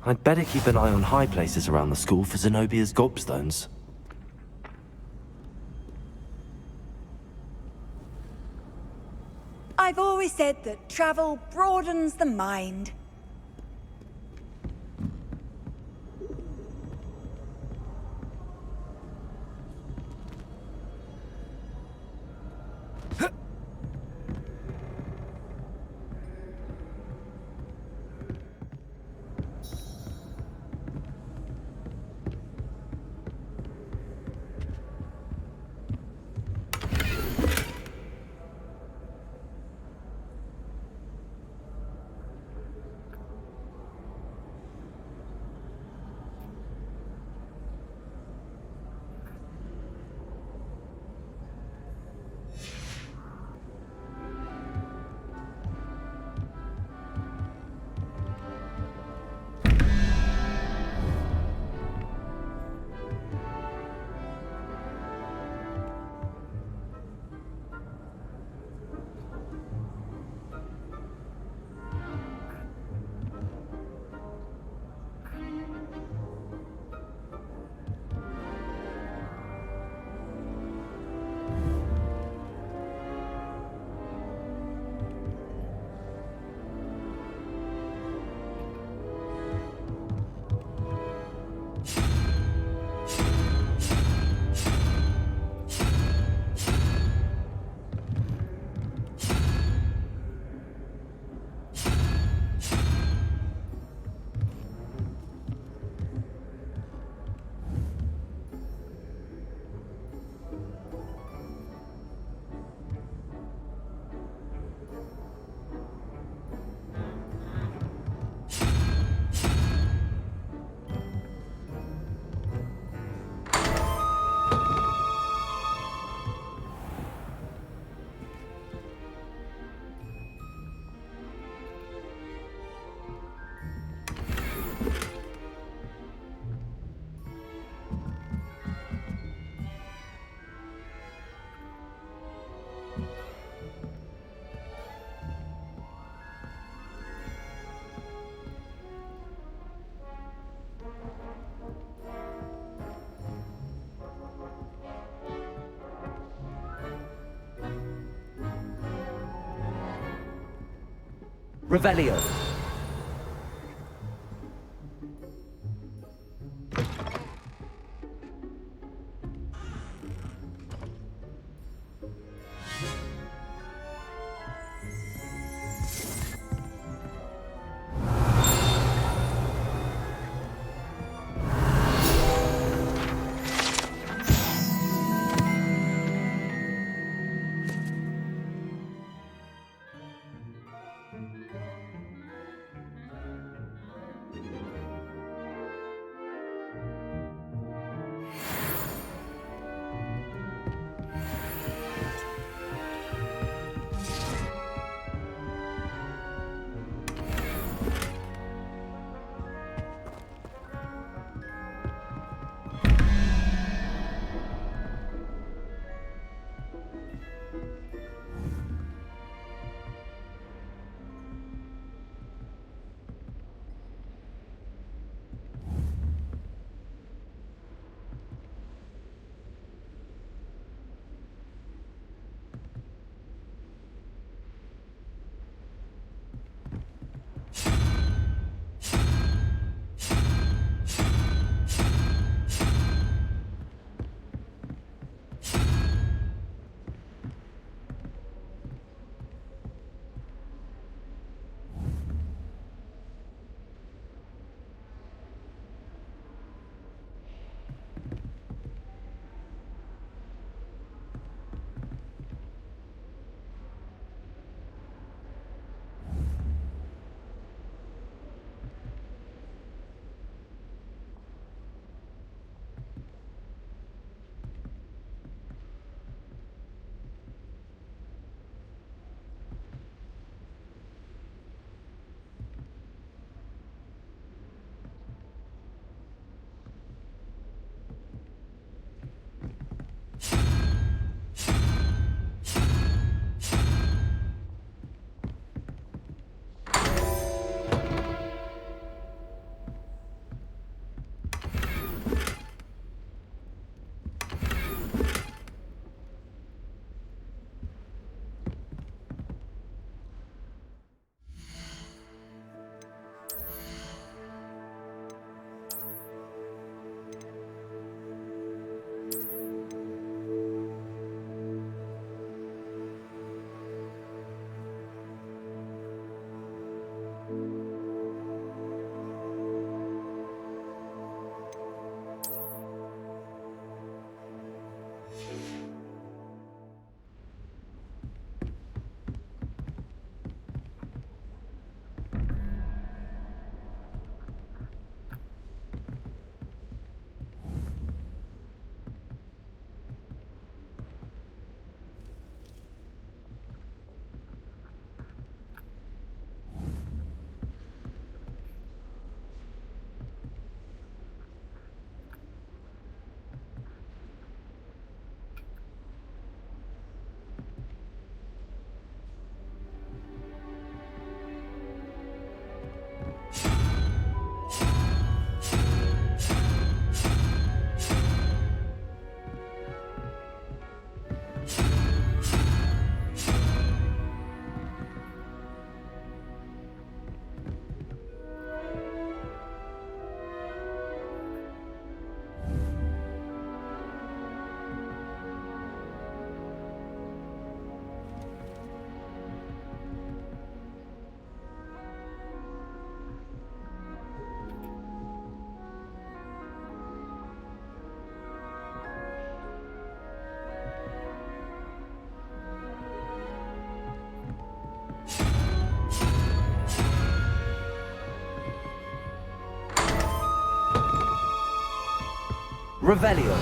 I'd better keep an eye on high places around the school for Zenobia's gobstones. I've always said that travel broadens the mind. Revelio. Revelio.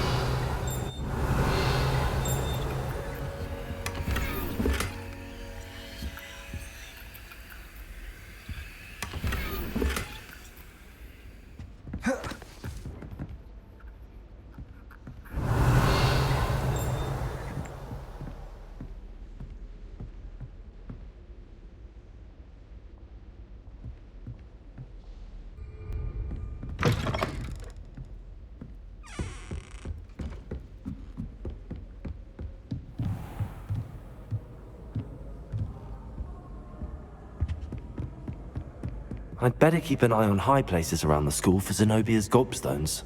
I'd better keep an eye on high places around the school for Zenobia's gobstones.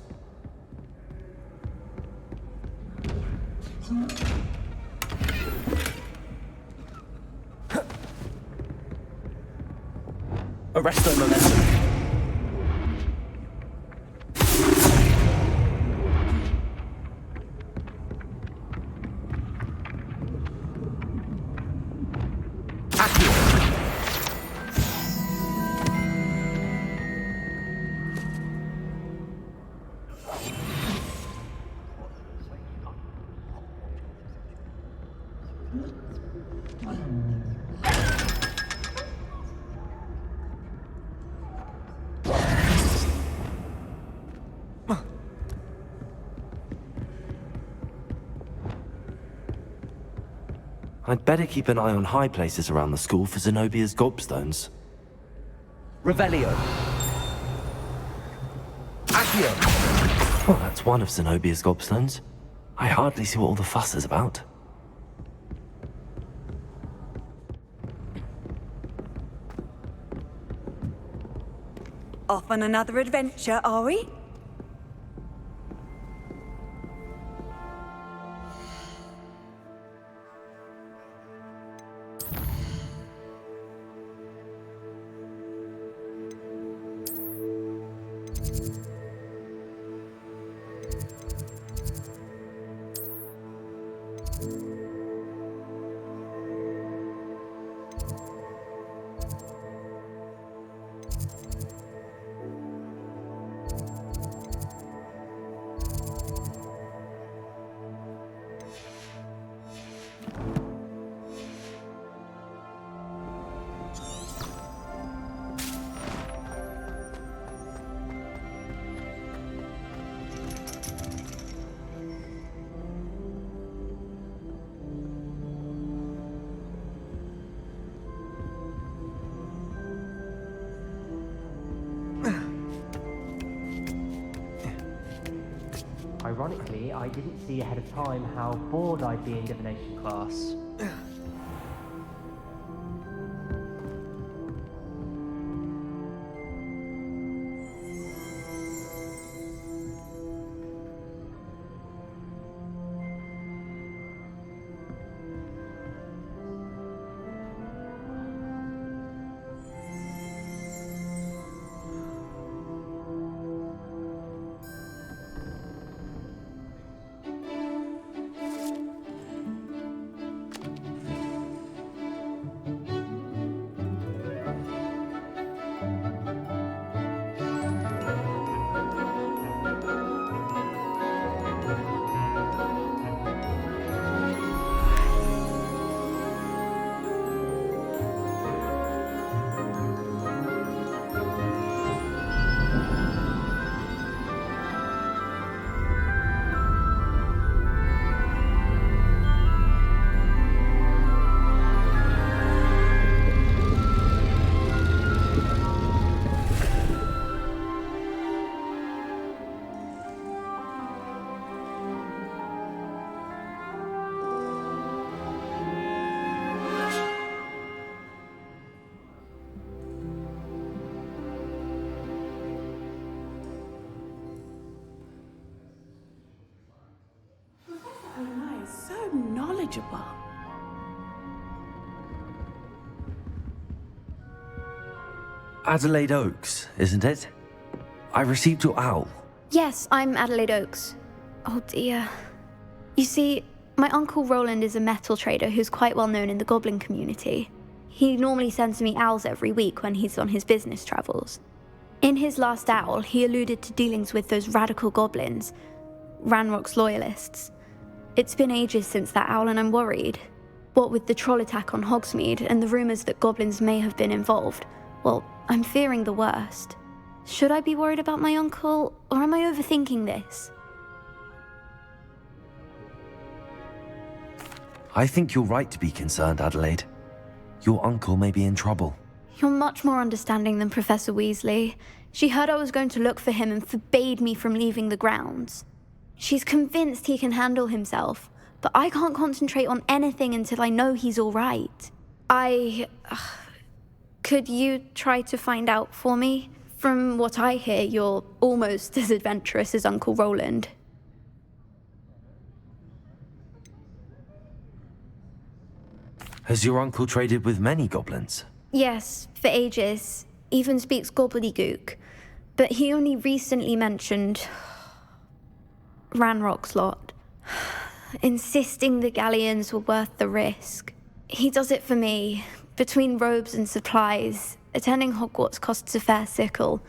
Arresto momentum. I'd better keep an eye on high places around the school for Zenobia's gobstones. Revelio. Accio. Well, that's one of Zenobia's gobstones. I hardly see what all the fuss is about. Off on another adventure, are we? Ironically, I didn't see ahead of time how bored I'd be in Divination Class. Onai is so knowledgeable. Adelaide Oaks, isn't it? I received your owl. Yes, I'm Adelaide Oaks. Oh dear. You see, my uncle Rowland is a metal trader who's quite well known in the goblin community. He normally sends me owls every week when he's on his business travels. In his last owl, he alluded to dealings with those radical goblins. Ranrock's loyalists. It's been ages since that owl and I'm worried. What with the troll attack on Hogsmeade and the rumours that goblins may have been involved, well, I'm fearing the worst. Should I be worried about my uncle, or am I overthinking this? I think you're right to be concerned, Adelaide. Your uncle may be in trouble. You're much more understanding than Professor Weasley. She heard I was going to look for him and forbade me from leaving the grounds. She's convinced he can handle himself, but I can't concentrate on anything until I know he's all right. Could you try to find out for me? From what I hear, you're almost as adventurous as Uncle Rowland. Has your uncle traded with many goblins? Yes, for ages. Even speaks gobbledygook. But he only recently mentioned Ranrock's lot, insisting the galleons were worth the risk. He does it for me. Between robes and supplies, attending Hogwarts costs a fair sickle.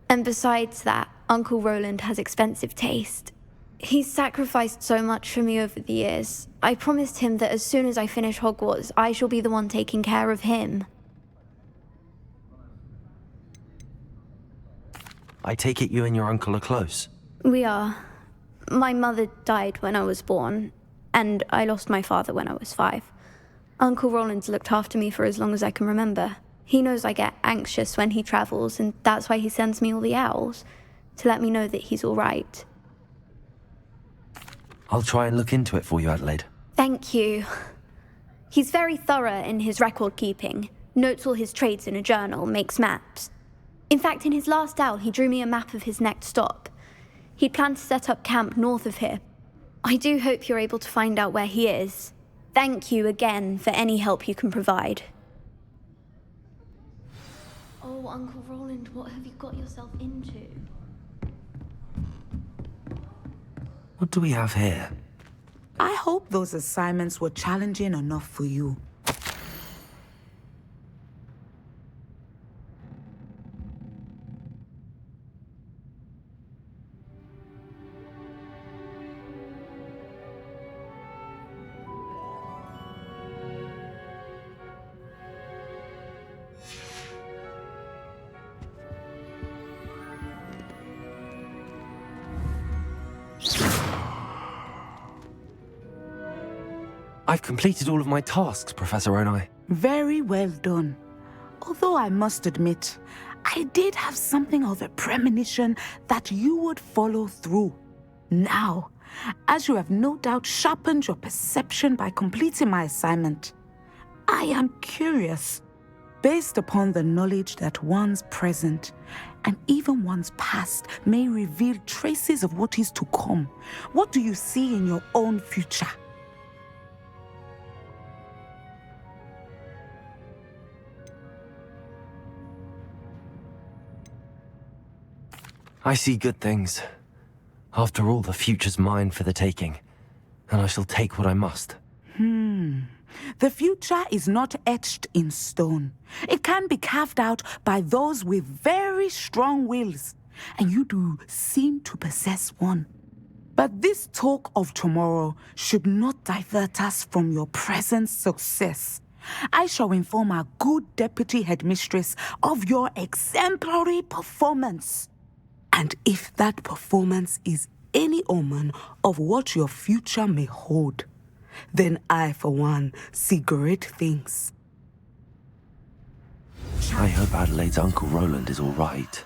And besides that, Uncle Rowland has expensive taste. He's sacrificed so much for me over the years. I promised him that as soon as I finish Hogwarts, I shall be the one taking care of him. I take it you and your uncle are close? We are. My mother died when I was born, and I lost my father when I was 5. Uncle Rowland's looked after me for as long as I can remember. He knows I get anxious when he travels, and that's why he sends me all the owls, to let me know that he's all right. I'll try and look into it for you, Adelaide. Thank you. He's very thorough in his record keeping, notes all his trades in a journal, makes maps. In fact, in his last owl, he drew me a map of his next stop. He planned to set up camp north of here. I do hope you're able to find out where he is. Thank you again for any help you can provide. Oh, Uncle Rowland, what have you got yourself into? What do we have here? I hope those assignments were challenging enough for you. I've completed all of my tasks, Professor Onai. Very well done. Although I must admit, I did have something of a premonition that you would follow through. Now, as you have no doubt sharpened your perception by completing my assignment, I am curious, based upon the knowledge that one's present and even one's past may reveal traces of what is to come. What do you see in your own future? I see good things. After all, the future's mine for the taking, and I shall take what I must. The future is not etched in stone. It can be carved out by those with very strong wills, and you do seem to possess one. But this talk of tomorrow should not divert us from your present success. I shall inform our good deputy headmistress of your exemplary performance. And if that performance is any omen of what your future may hold, then I, for one, see great things. I hope Adelaide's Uncle Rowland is all right.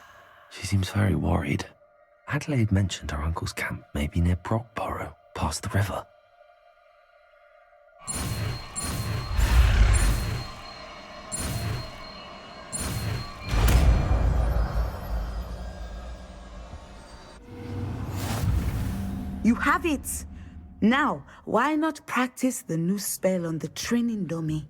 She seems very worried. Adelaide mentioned her uncle's camp may be near Brockborough, past the river. You have it! Now, why not practice the new spell on the training dummy?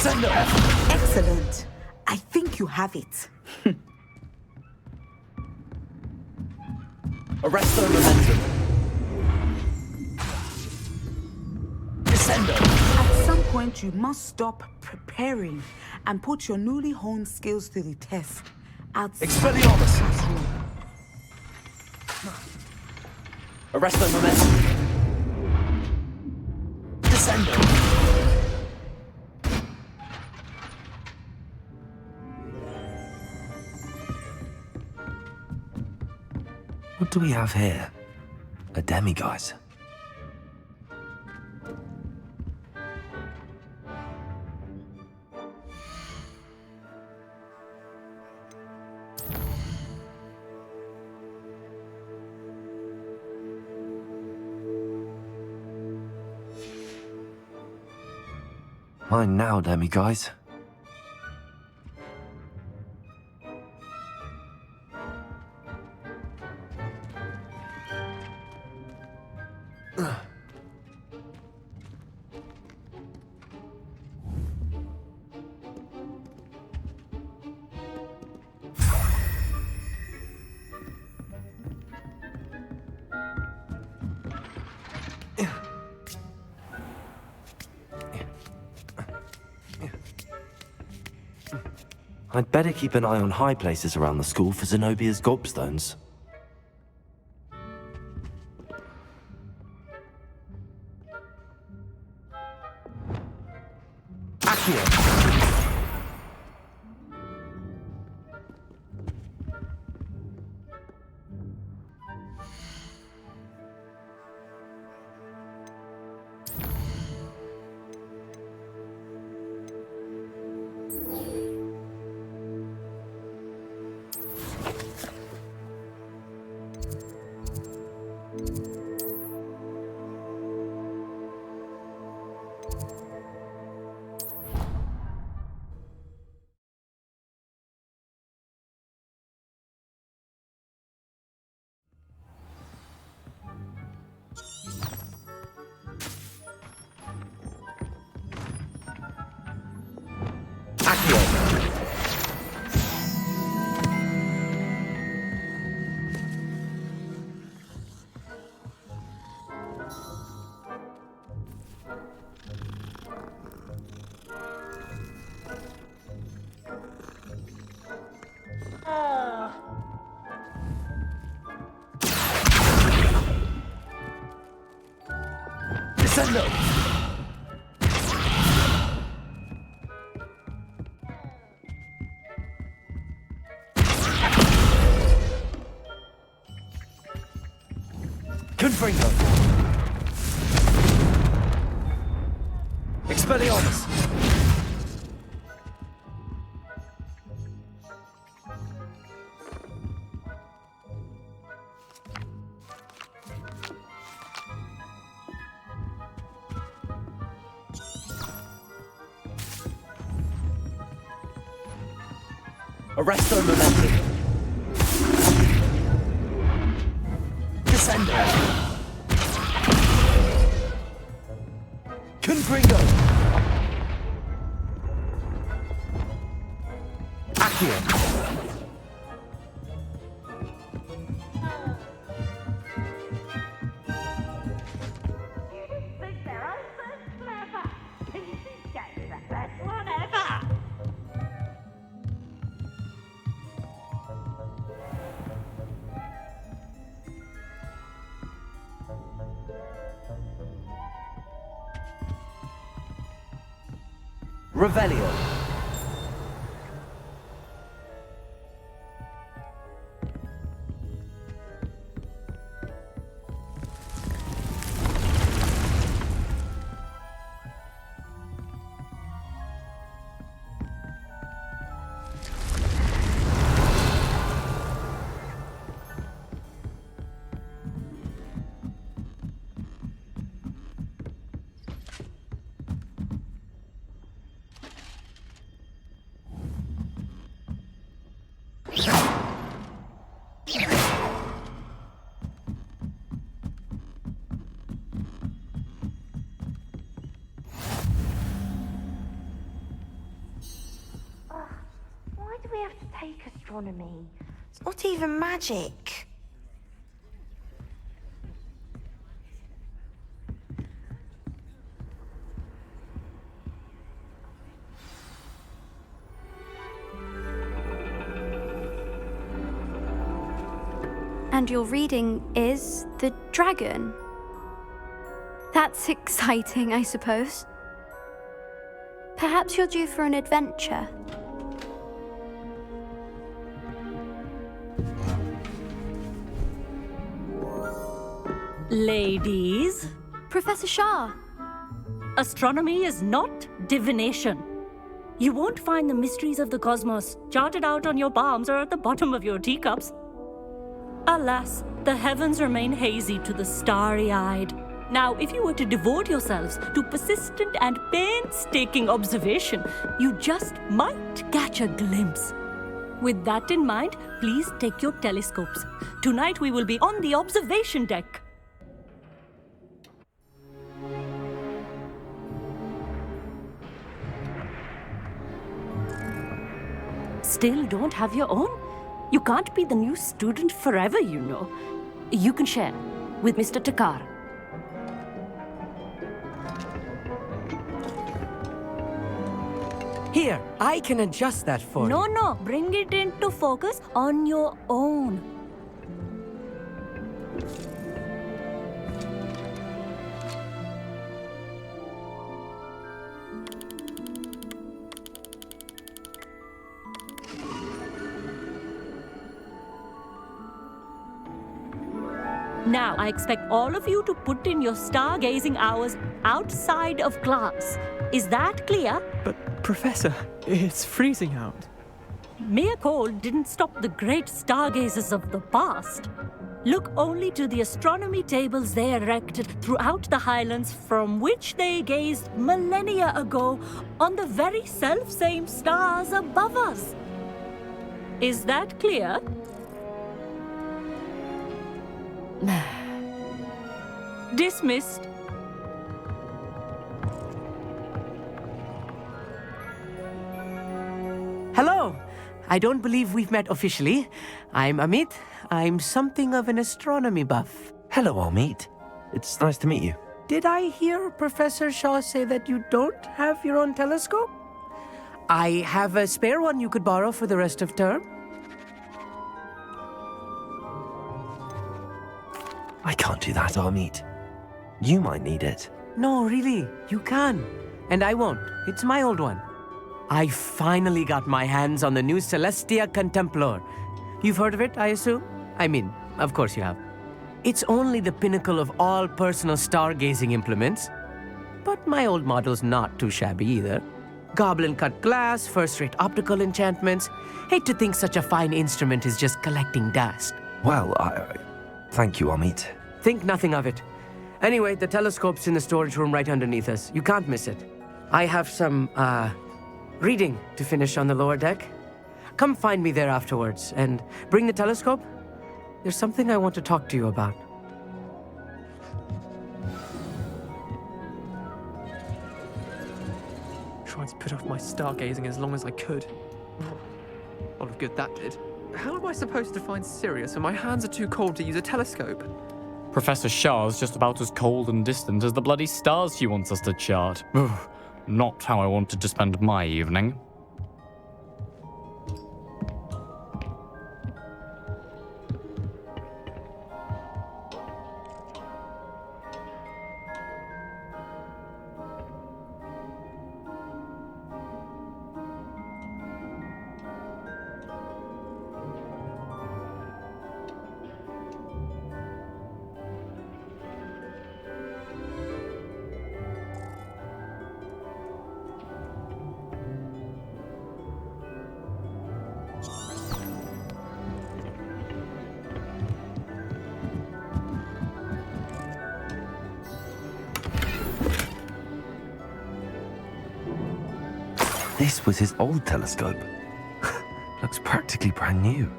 DESCENDO! Excellent. I think you have it. Arresto momentum. DESCENDO! At some point, you must stop preparing and put your newly honed skills to the test. Outside the Expelliarmus! classroom. Arresto momentum. DESCENDO! What do we have here? A demiguise. Mine now, demiguise. I'd better keep an eye on high places around the school for Zenobia's gobstones. DESCENDO! Confringo! Expelliarmus! Arresto momentum. DESCENDO. Confringo. Accio. Revelio. fake astronomy. It's not even magic. And your reading is the dragon. That's exciting, I suppose. Perhaps you're due for an adventure. Ladies, Professor Shah. astronomy is not divination. You won't find the mysteries of the cosmos charted out on your palms or at the bottom of your teacups. Alas, the heavens remain hazy to the starry-eyed. Now, if you were to devote yourselves to persistent and painstaking observation, you just might catch a glimpse. With that in mind, please take your telescopes. Tonight we will be on the observation deck. Still don't have your own? You can't be the new student forever, you know. You can share with Mr. Takar. Here, I can adjust that for you. No, bring it into focus on your own. Now, I expect all of you to put in your stargazing hours outside of class. Is that clear? But, Professor, it's freezing out. Mere cold didn't stop the great stargazers of the past. Look only to the astronomy tables they erected throughout the highlands from which they gazed millennia ago on the very self-same stars above us. Is that clear? Dismissed. Hello! I don't believe we've met officially. I'm Amit. I'm something of an astronomy buff. Hello, Amit. It's nice to meet you. Did I hear Professor Shah say that you don't have your own telescope? I have a spare one you could borrow for the rest of term. I can't do that, Amit. You might need it. No, really, you can. And I won't. It's my old one. I finally got my hands on the new Celestia Contemplar. You've heard of it, I assume? I mean, of course you have. It's only the pinnacle of all personal stargazing implements. But my old model's not too shabby either. Goblin-cut glass, first-rate optical enchantments. Hate to think such a fine instrument is just collecting dust. Well, thank you, Amit. Think nothing of it. Anyway, the telescope's in the storage room right underneath us. You can't miss it. I have some, reading to finish on the lower deck. Come find me there afterwards, and bring the telescope. There's something I want to talk to you about. Tried to put off my stargazing as long as I could. A lot of good that did. How am I supposed to find Sirius when my hands are too cold to use a telescope? Professor Shah's just about as cold and distant as the bloody stars she wants us to chart. Ugh, not how I wanted to spend my evening. This was his old telescope. Looks practically brand new.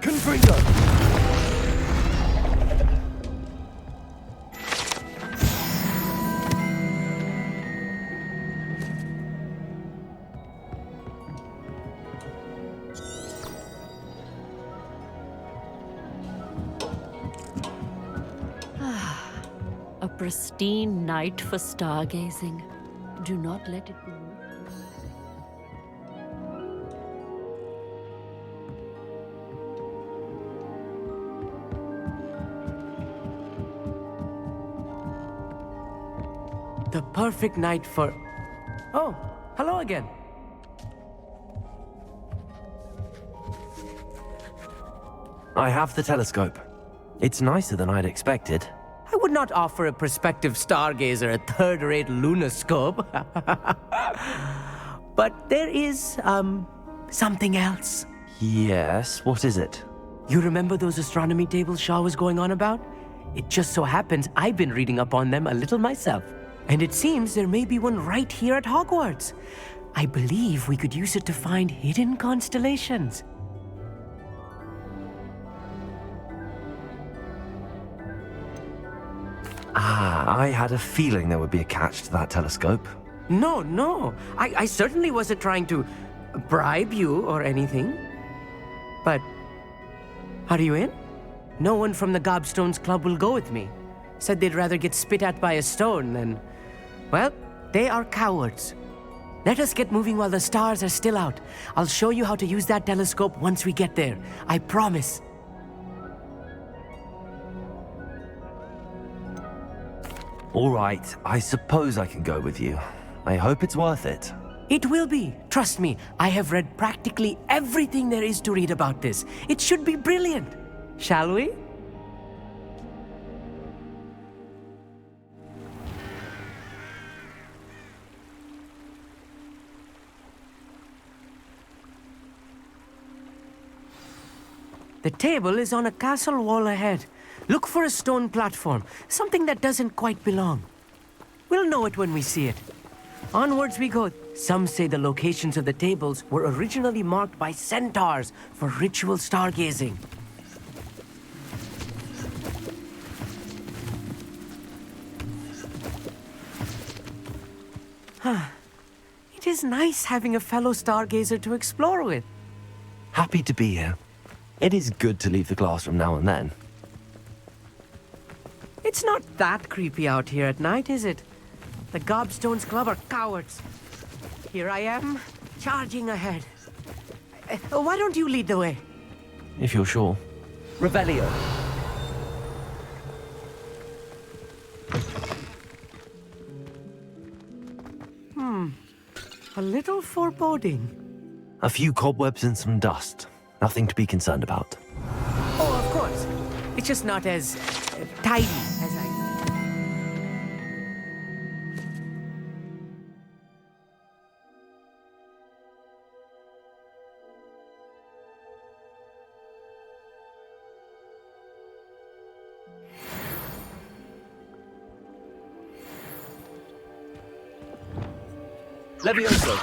Confringo! pristine night for stargazing. Do not let it be. The perfect night for... Oh, hello again. I have the telescope. It's nicer than I'd expected. I would not offer a prospective stargazer a third-rate lunoscope. But there is, something else. Yes, what is it? You remember those astronomy tables Shah was going on about? It just so happens I've been reading up on them a little myself. And it seems there may be one right here at Hogwarts. I believe we could use it to find hidden constellations. I had a feeling there would be a catch to that telescope. No. I certainly wasn't trying to bribe you or anything. But, are you in? No one from the Gobstones Club will go with me. Said they'd rather get spit at by a stone than... Well, they are cowards. Let us get moving while the stars are still out. I'll show you how to use that telescope once we get there. I promise. All right, I suppose I can go with you. I hope it's worth it. It will be. Trust me, I have read practically everything there is to read about this. It should be brilliant. Shall we? The table is on a castle wall ahead. Look for a stone platform, something that doesn't quite belong. We'll know it when we see it. Onwards we go. Some say the locations of the tables were originally marked by centaurs for ritual stargazing. It is nice having a fellow stargazer to explore with. Happy to be here. It is good to leave the classroom now and then. It's not that creepy out here at night, is it? The Gobstones Club are cowards. Here I am, charging ahead. Why don't you lead the way? If you're sure. Revelio. A little foreboding. A few cobwebs and some dust. Nothing to be concerned about. Oh, of course. It's just not as tidy as I... Levioso.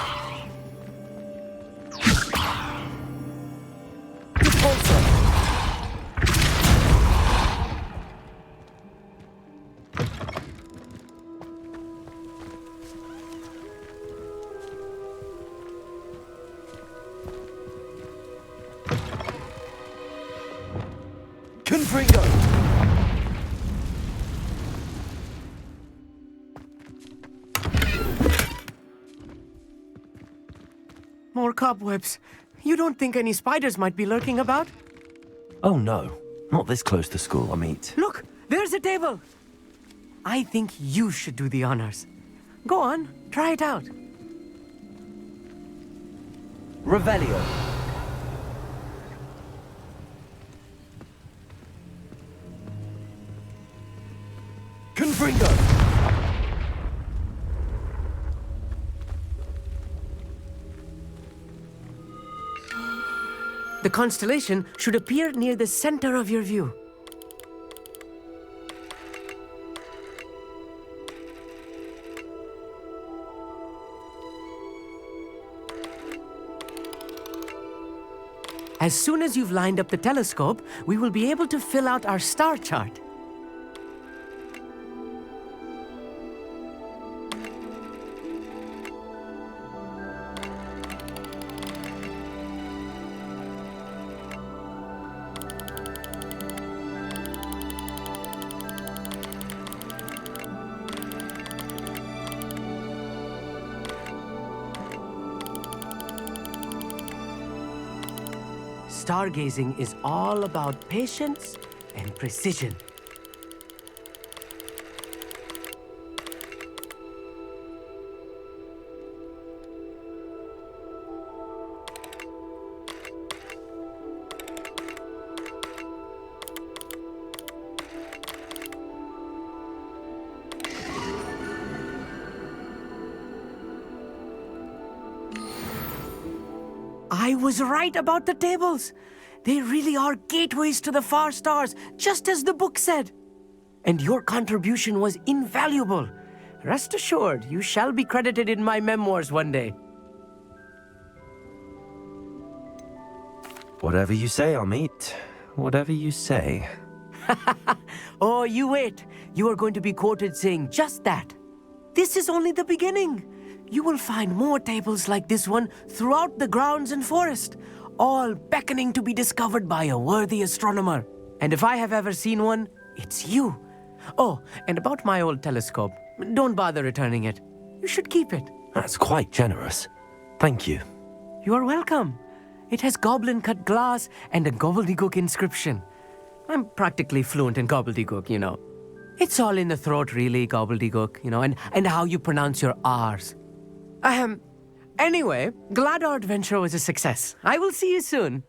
Confringo. More cobwebs. You don't think any spiders might be lurking about? Oh no, not this close to school, I mean. Look, there's a table. I think you should do the honors. Go on, try it out. Revelio. Confringo. The constellation should appear near the center of your view. As soon as you've lined up the telescope, we will be able to fill out our star chart. Stargazing is all about patience and precision. I was right about the tables. They really are gateways to the far stars, just as the book said. And your contribution was invaluable. Rest assured, you shall be credited in my memoirs one day. Whatever you say, Amit. Whatever you say. Oh, you wait. You are going to be quoted saying just that. This is only the beginning. You will find more tables like this one throughout the grounds and forest, all beckoning to be discovered by a worthy astronomer. And if I have ever seen one, it's you. Oh, and about my old telescope, don't bother returning it. You should keep it. That's quite generous. Thank you. You are welcome. It has goblin-cut glass and a gobbledygook inscription. I'm practically fluent in gobbledygook, you know. It's all in the throat, really, gobbledygook, you know, and how you pronounce your R's. Anyway, glad our adventure was a success. I will see you soon.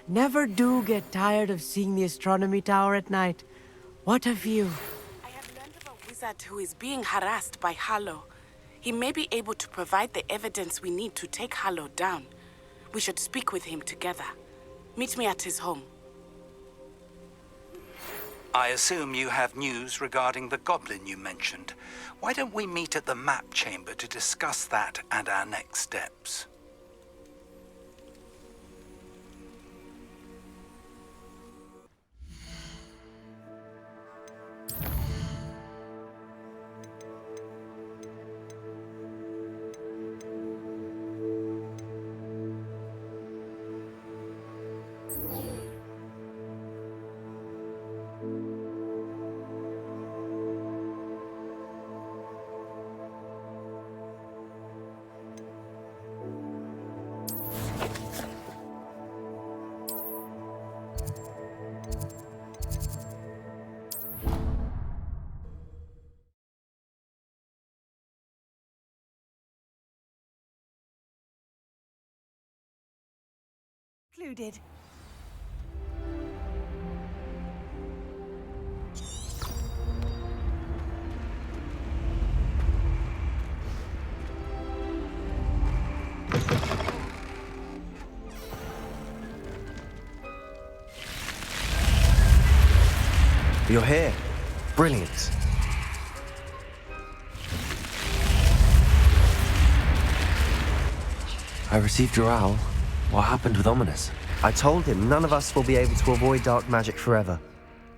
Never do get tired of seeing the astronomy tower at night. What a view. I have learned of a wizard who is being harassed by Sallow. He may be able to provide the evidence we need to take Sallow down. We should speak with him together. Meet me at his home. I assume you have news regarding the goblin you mentioned. Why don't we meet at the map chamber to discuss that and our next steps? Included. You're here. Brilliant. I received your owl. What happened with Ominis? I told him none of us will be able to avoid dark magic forever.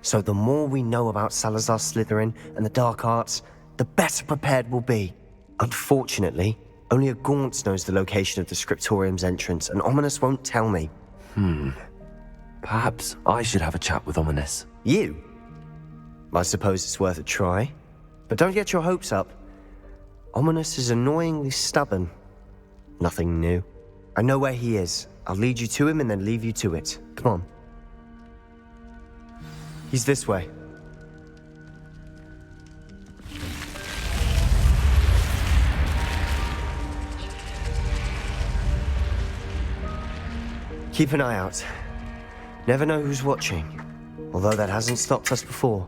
So the more we know about Salazar Slytherin and the Dark Arts, the better prepared we'll be. Unfortunately, only a Gaunt knows the location of the Scriptorium's entrance, and Ominis won't tell me. Perhaps I should have a chat with Ominis. You? I suppose it's worth a try. But don't get your hopes up. Ominis is annoyingly stubborn. Nothing new. I know where he is. I'll lead you to him and then leave you to it. Come on. He's this way. Keep an eye out. Never know who's watching. Although that hasn't stopped us before.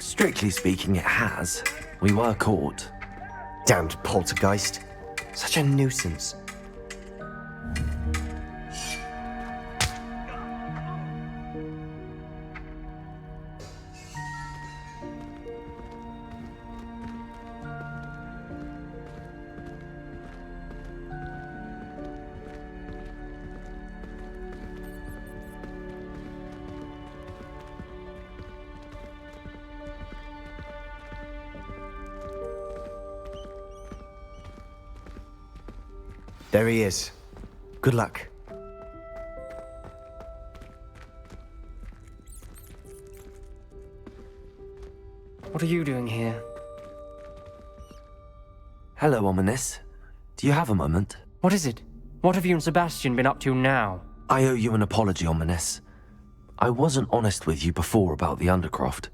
Strictly speaking, it has. We were caught. Damned poltergeist. Such a nuisance. There he is. Good luck. What are you doing here? Hello, Ominis. Do you have a moment? What is it? What have you and Sebastian been up to now? I owe you an apology, Ominis. I wasn't honest with you before about the Undercroft.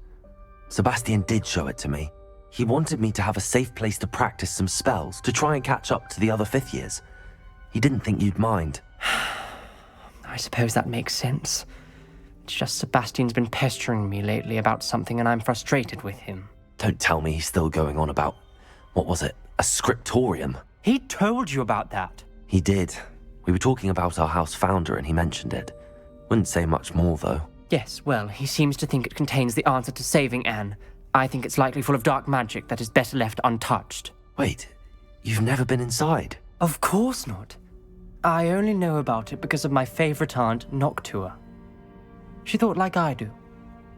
Sebastian did show it to me. He wanted me to have a safe place to practice some spells to try and catch up to the other 5th years. He didn't think you'd mind. I suppose that makes sense. It's just Sebastian's been pestering me lately about something and I'm frustrated with him. Don't tell me he's still going on about, what was it, a scriptorium? He told you about that. He did. We were talking about our house founder and he mentioned it. Wouldn't say much more, though. Yes, well, he seems to think it contains the answer to saving Anne. I think it's likely full of dark magic that is better left untouched. Wait, you've never been inside? Of course not. I only know about it because of my favorite aunt, Noctua. She thought like I do.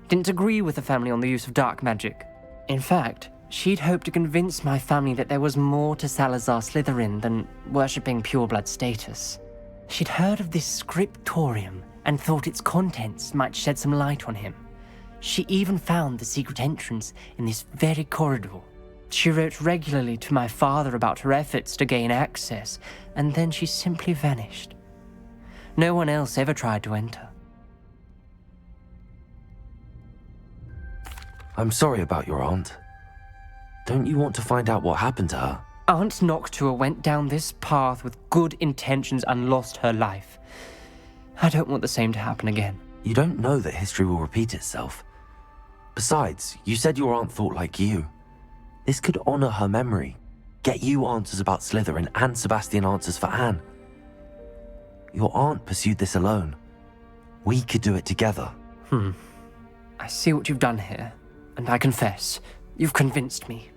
Didn't agree with the family on the use of dark magic. In fact, she'd hoped to convince my family that there was more to Salazar Slytherin than worshipping pureblood status. She'd heard of this scriptorium and thought its contents might shed some light on him. She even found the secret entrance in this very corridor. She wrote regularly to my father about her efforts to gain access, and then she simply vanished. No one else ever tried to enter. I'm sorry about your aunt. Don't you want to find out what happened to her? Aunt Noctua went down this path with good intentions and lost her life. I don't want the same to happen again. You don't know that history will repeat itself. Besides, you said your aunt thought like you. This could honor her memory, get you answers about Slytherin and Sebastian answers for Anne. Your aunt pursued this alone. We could do it together. I see what you've done here, and I confess, you've convinced me.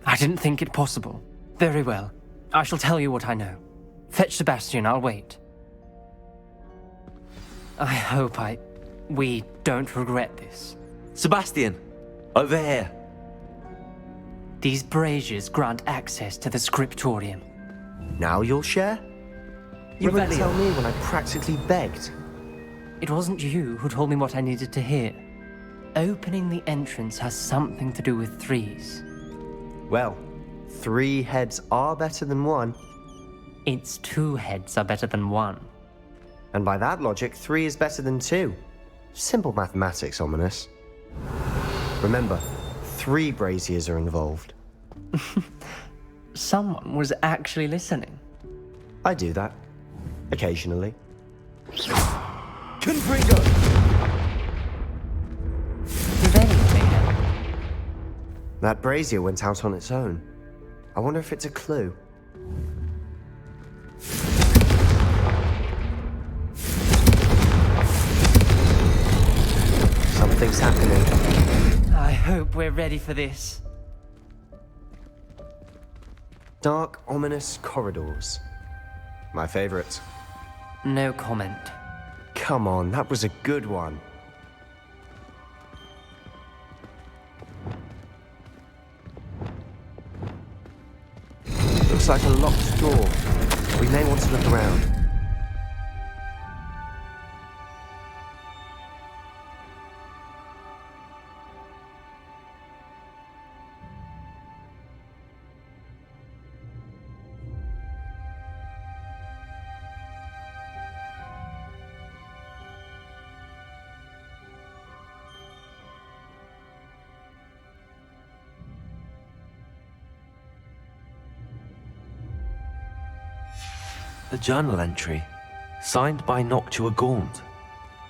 I didn't think it possible. Very well, I shall tell you what I know. Fetch Sebastian, I'll wait. I hope we don't regret this. Sebastian, over here. These braziers grant access to the scriptorium. Now you'll share? You wouldn't tell me when I practically begged. It wasn't you who told me what I needed to hear. Opening the entrance has something to do with 3s. Well, 3 heads are better than 1. Its 2 heads are better than 1. And by that logic, 3 is better than 2. Simple mathematics, Ominis. Remember, 3 braziers are involved. Someone was actually listening. I do that. Occasionally. Confringo! That brazier went out on its own. I wonder if it's a clue. Something's happening. I hope we're ready for this. Dark, ominous corridors. My favorite. No comment. Come on, that was a good one. Looks like a locked door. We may want to look around. A journal entry, signed by Noctua Gaunt.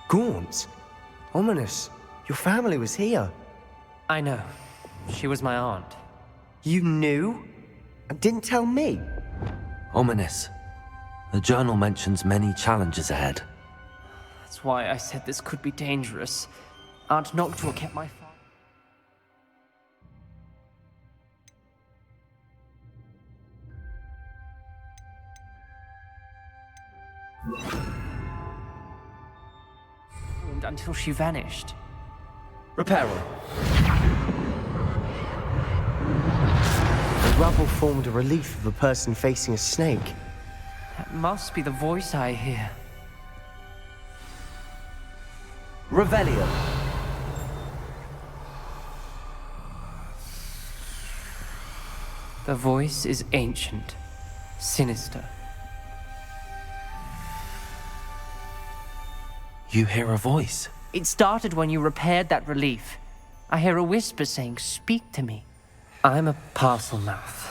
Gaunt? Ominis, your family was here. I know. She was my aunt. You knew? And didn't tell me? Ominis. The journal mentions many challenges ahead. That's why I said this could be dangerous. Aunt Noctua kept my father. Until she vanished. Reparo. The rubble formed a relief of a person facing a snake. That must be the voice I hear. Revelio. The voice is ancient, sinister. You hear a voice? It started when you repaired that relief. I hear a whisper saying, "Speak to me." I'm a parcel mouth.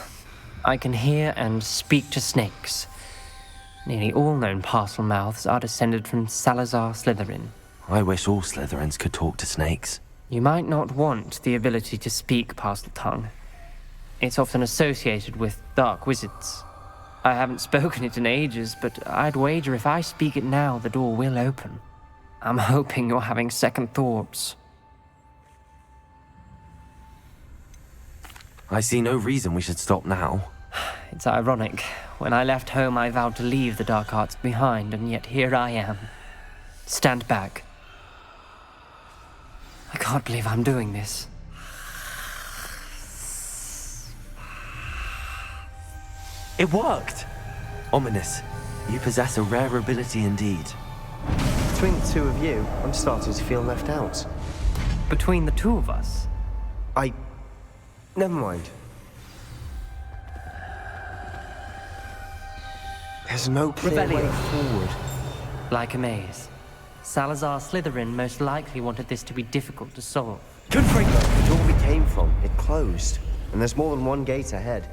I can hear and speak to snakes. Nearly all known parcel mouths are descended from Salazar Slytherin. I wish all Slytherins could talk to snakes. You might not want the ability to speak parcel tongue. It's often associated with dark wizards. I haven't spoken it in ages, but I'd wager if I speak it now, the door will open. I'm hoping you're having second thoughts. I see no reason we should stop now. It's ironic. When I left home, I vowed to leave the dark arts behind, and yet here I am. Stand back. I can't believe I'm doing this. It worked! Ominis, you possess a rare ability indeed. Between the two of you, I'm starting to feel left out. Between the two of us? Never mind. There's no clear way forward. Like a maze. Salazar Slytherin most likely wanted this to be difficult to solve. Confringo! The door we came from, it closed. And there's more than one gate ahead.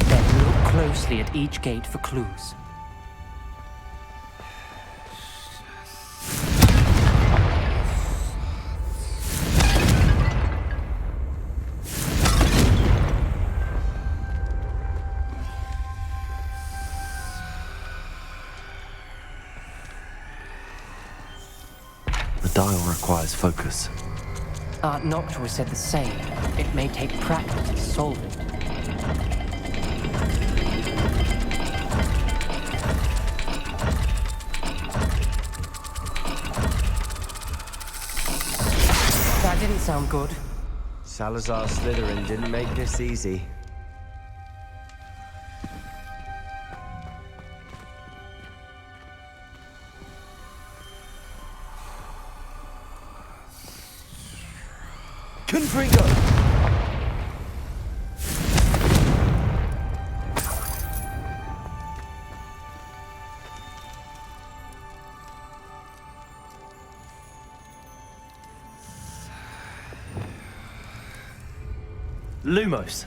Then look closely at each gate for clues. The dial requires focus. Art Noctua said the same. It may take practice to solve it. That didn't sound good. Salazar Slytherin didn't make this easy. Confringo! Lumos.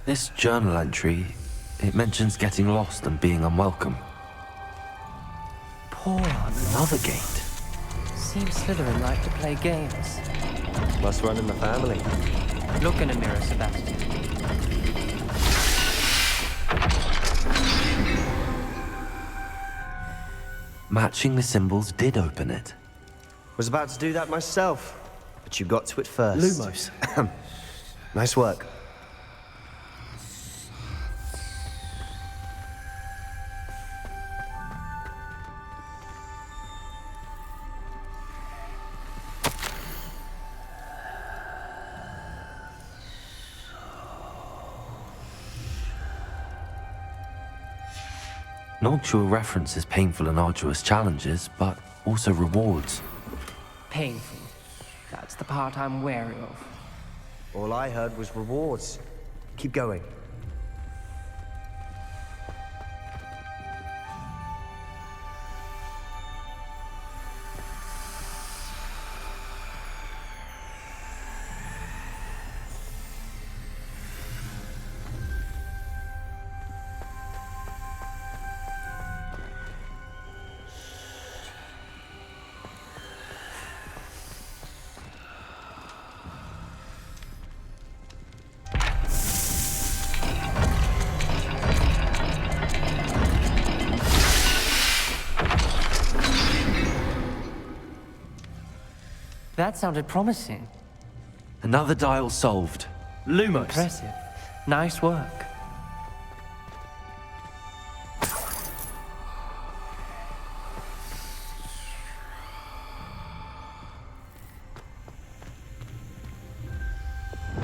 This journal entry, it mentions getting lost and being unwelcome. Poor Another gate. Seems Slytherin like to play games. Must run in the family. Look in a mirror, Sebastian. Matching the symbols did open it. Was about to do that myself, but you got to it first. Lumos. Nice work. Noctua references painful and arduous challenges, but also rewards. Painful. That's the part I'm wary of. All I heard was rewards. Keep going. That sounded promising. Another dial solved. Lumos. Impressive. Nice work.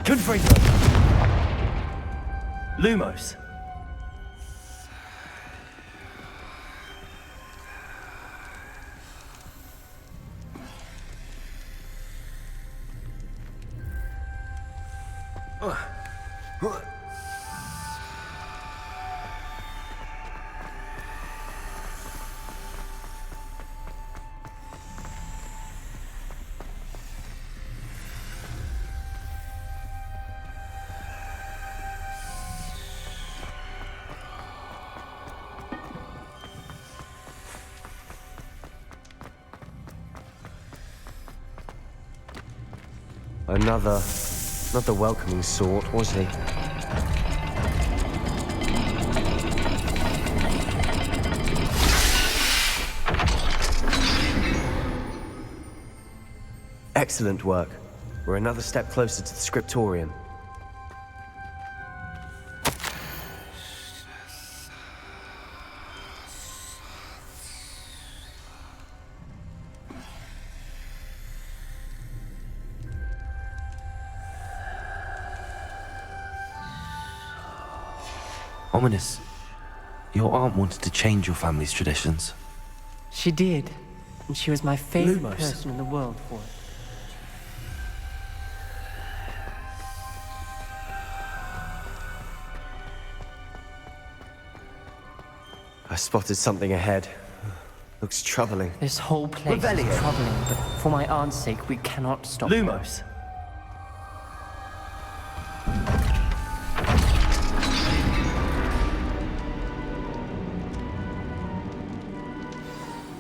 Confringo. Lumos. Another welcoming sort, was he? Excellent work. We're another step closer to the Scriptorium. Ominis, your aunt wanted to change your family's traditions. She did, and she was my favorite Lumos. person in the world for it. I spotted something ahead. Looks troubling. This whole place Revelio. is troubling, but for my aunt's sake, we cannot stop. Lumos.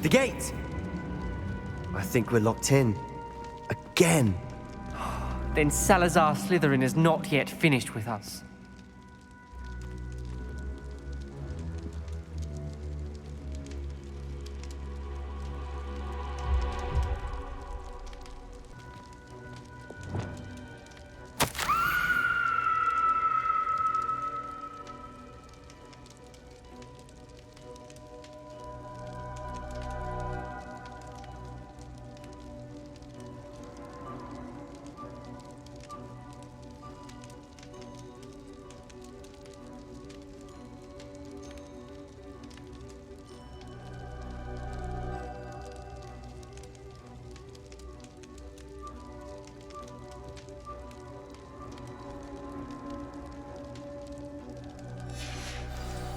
The gate! I think we're locked in. Again! Then Salazar Slytherin is not yet finished with us.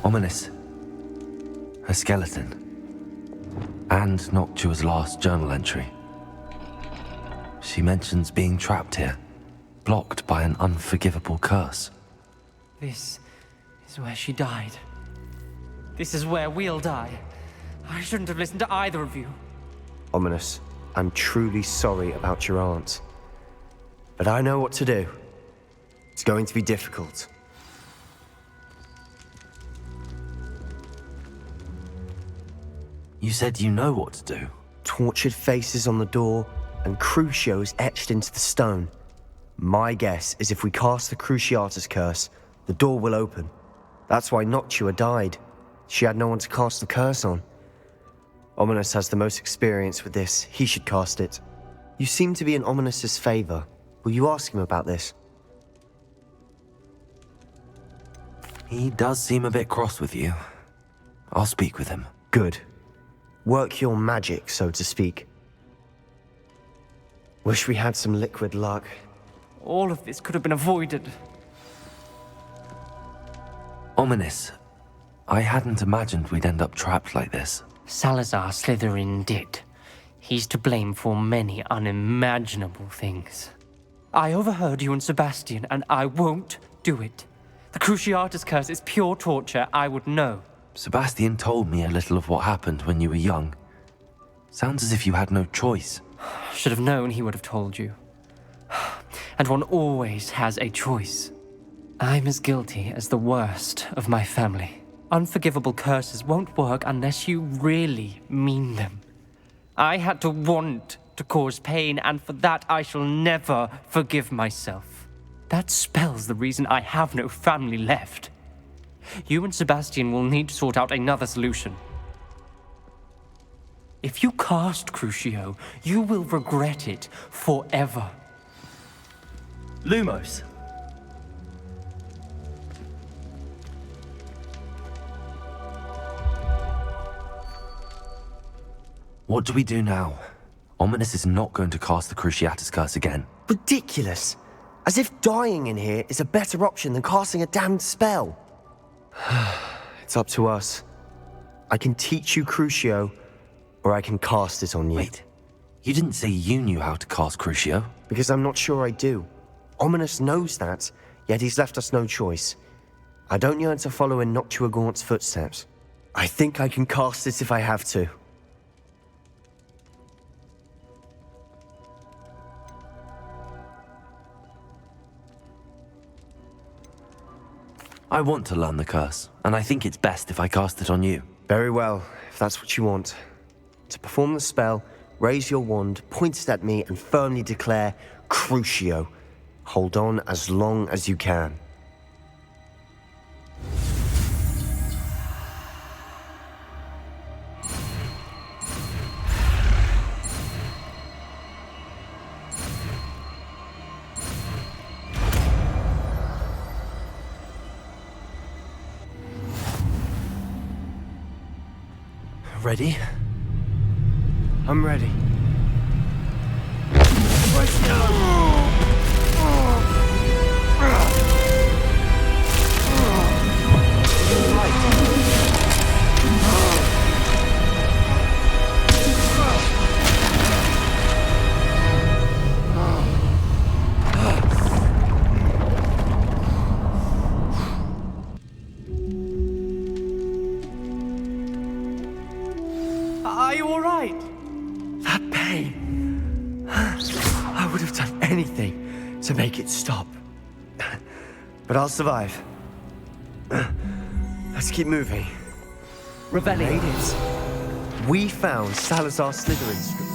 Ominis. Her skeleton. And Noctua's last journal entry. She mentions being trapped here, blocked by an unforgivable curse. This is where she died. This is where we'll die. I shouldn't have listened to either of you. Ominis, I'm truly sorry about your aunt. But I know what to do. It's going to be difficult. You said you know what to do. Tortured faces on the door and Crucios etched into the stone. My guess is if we cast the Cruciatus Curse, the door will open. That's why Noctua died. She had no one to cast the curse on. Ominis has the most experience with this. He should cast it. You seem to be in Ominis' favor. Will you ask him about this? He does seem a bit cross with you. I'll speak with him. Good. Work your magic, so to speak. Wish we had some liquid luck. All of this could have been avoided. Ominis, I hadn't imagined we'd end up trapped like this. Salazar Slytherin did. He's to blame for many unimaginable things. I overheard you and Sebastian, and I won't do it. The Cruciatus Curse is pure torture, I would know. Sebastian told me a little of what happened when you were young. Sounds as if you had no choice. Should have known he would have told you. And one always has a choice. I'm as guilty as the worst of my family. Unforgivable curses won't work unless you really mean them. I had to want to cause pain, and for that I shall never forgive myself. That spell's the reason I have no family left. You and Sebastian will need to sort out another solution. If you cast Crucio, you will regret it forever. Lumos. What do we do now? Ominis is not going to cast the Cruciatus Curse again. Ridiculous. As if dying in here is a better option than casting a damned spell. It's up to us. I can teach you Crucio, or I can cast it on you. Wait, you didn't say you knew how to cast Crucio? Because I'm not sure I do. Ominis knows that, yet he's left us no choice. I don't yearn to follow in Noctua Gaunt's footsteps. I think I can cast it if I have to. I want to learn the curse, and I think it's best if I cast it on you. Very well, if that's what you want. To perform the spell, raise your wand, point it at me, and firmly declare, Crucio. Hold on as long as you can. Ready? I'm ready. Are you all right? That pain. I would have done anything to make it stop. But I'll survive. Let's keep moving. Revelio. Ladies, we found Salazar Slytherin Scriptorium.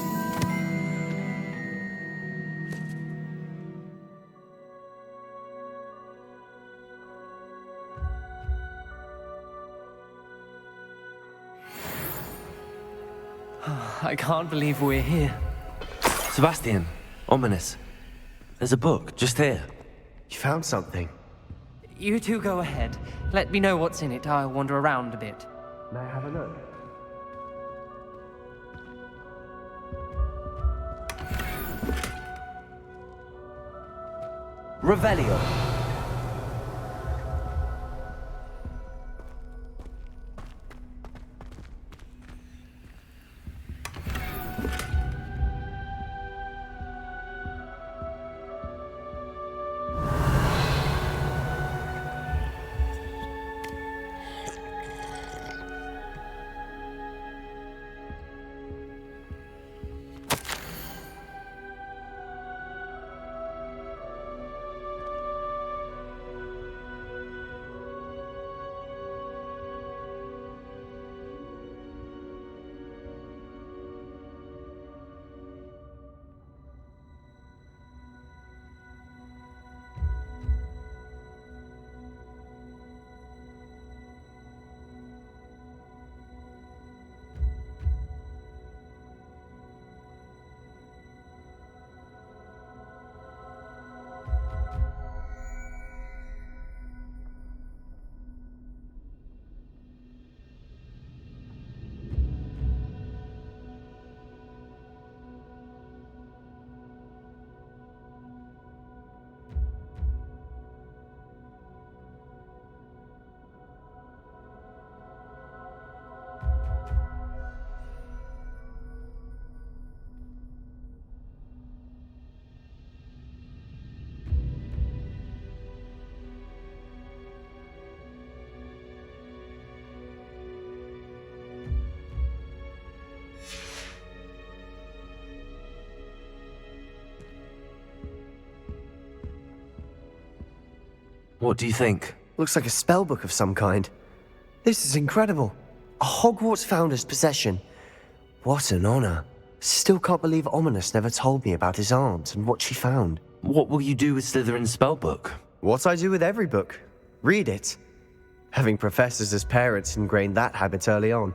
I can't believe we're here. Sebastian, Ominis. There's a book just here. You found something. You two go ahead. Let me know what's in it. I'll wander around a bit. May I have a look? Revelio. What do you think? Looks like a spellbook of some kind. This is incredible. A Hogwarts founder's possession. What an honor. Still can't believe Ominis never told me about his aunt and what she found. What will you do with Slytherin's spellbook? What I do with every book. Read it. Having professors as parents ingrained that habit early on.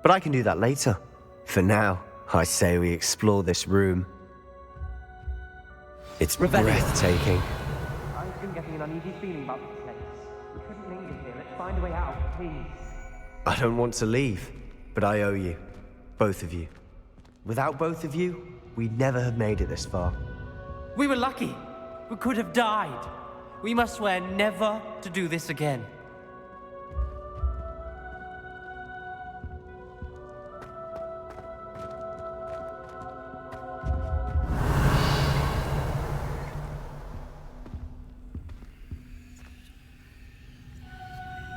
But I can do that later. For now, I say we explore this room. It's breathtaking. I've been getting an uneasy feeling about this place. We couldn't linger here. Let's find a way out, please. I don't want to leave, but I owe you. Both of you. Without both of you, we'd never have made it this far. We were lucky. We could have died. We must swear never to do this again.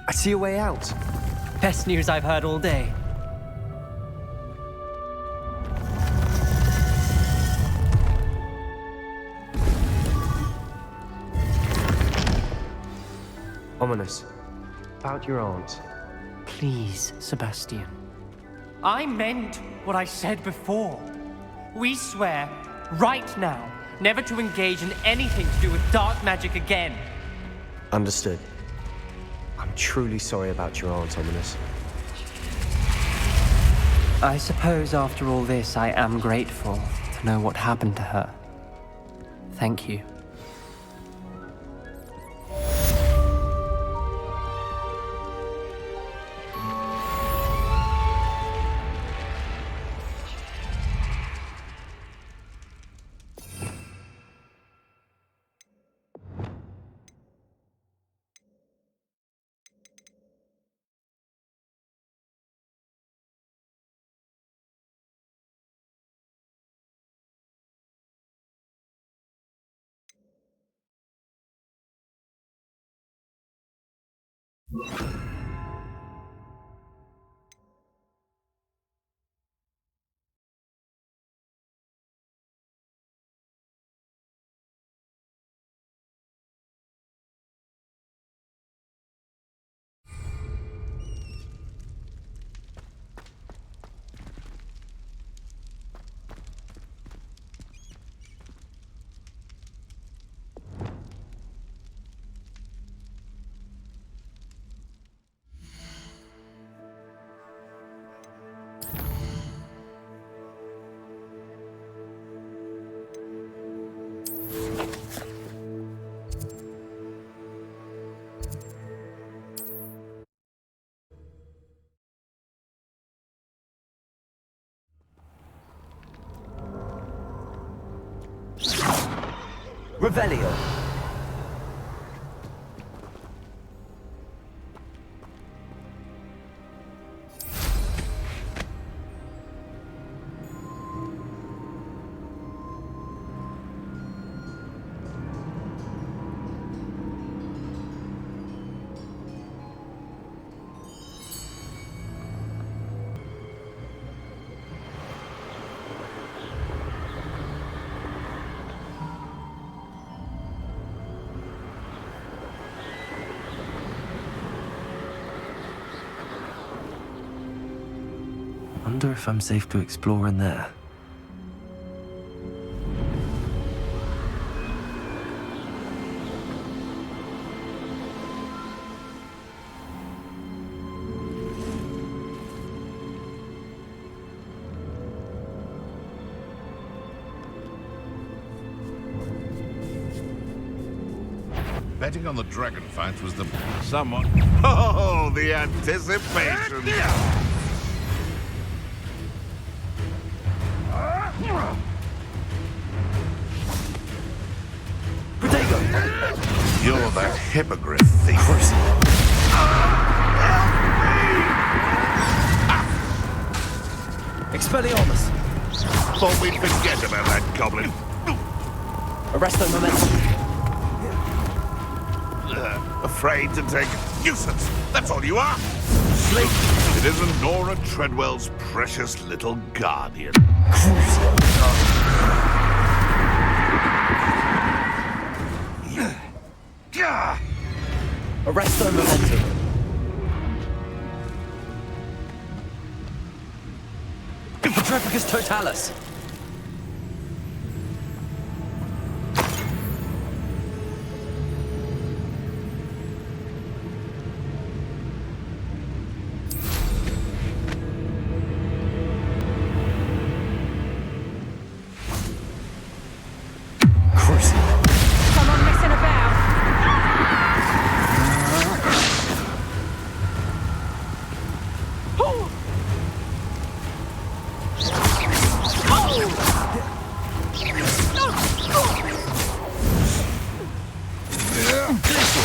I see a way out. Best news I've heard all day. Ominis, about your aunt. Please, Sebastian. I meant what I said before. We swear, right now, never to engage in anything to do with dark magic again. Understood. I'm truly sorry about your aunt, Ominis. I suppose after all this, I am grateful to know what happened to her. Thank you. Revelio. Wonder if I'm safe to explore in there. Betting on the dragon fight was the somewhat... Oh, the anticipation! You're that hippogriff thief. Expelliarmus! Thought we'd forget about that goblin. Arresto momentum. Afraid to take nuisance. That's all you are. Sleep. It isn't Nora Treadwell's precious little guardian. Arresto momentum. Petrificus Totalis! Someone messing about.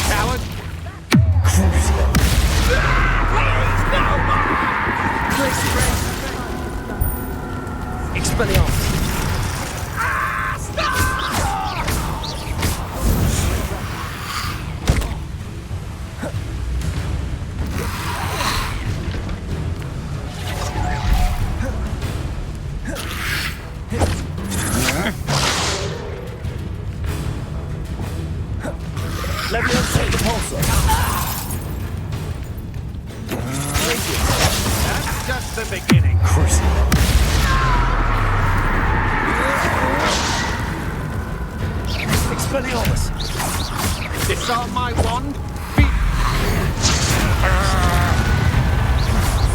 Coward! Expelliarmus! Let me unseat the pulsar. That's just the beginning. Expelliarmus. Disarm my wand.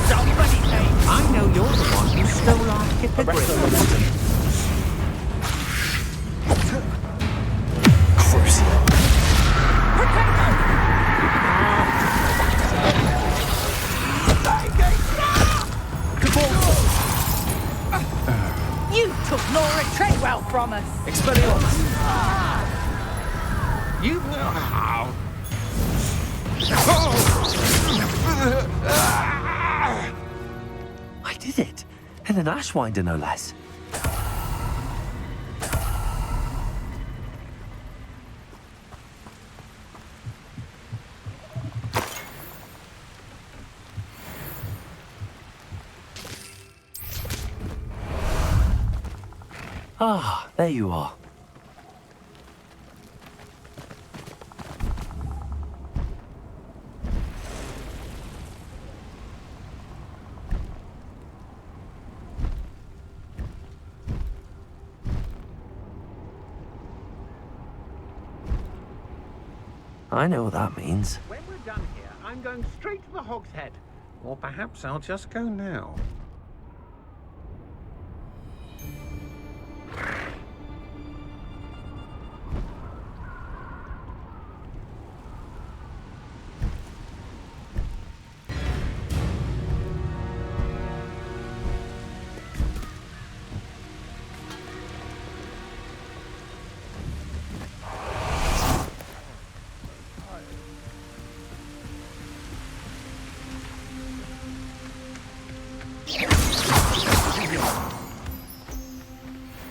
Somebody take. I know you're the one who stole our hippogriff. You took Laura Treadwell from us. Expelliarmus. You. I did it! And an Ashwinder, no less. Ah, there you are. I know what that means. When we're done here, I'm going straight to the Hog's Head. Or perhaps I'll just go now.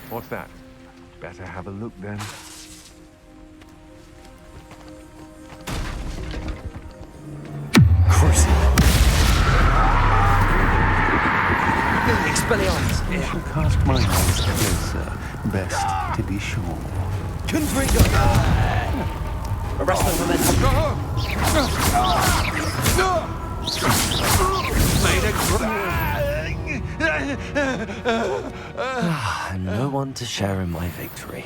What's that? Better have a look then. Expelliarmus! I shall cast my eyes closer. Best to be sure. Confringo. Arrest the momentum. No one to share in my victory.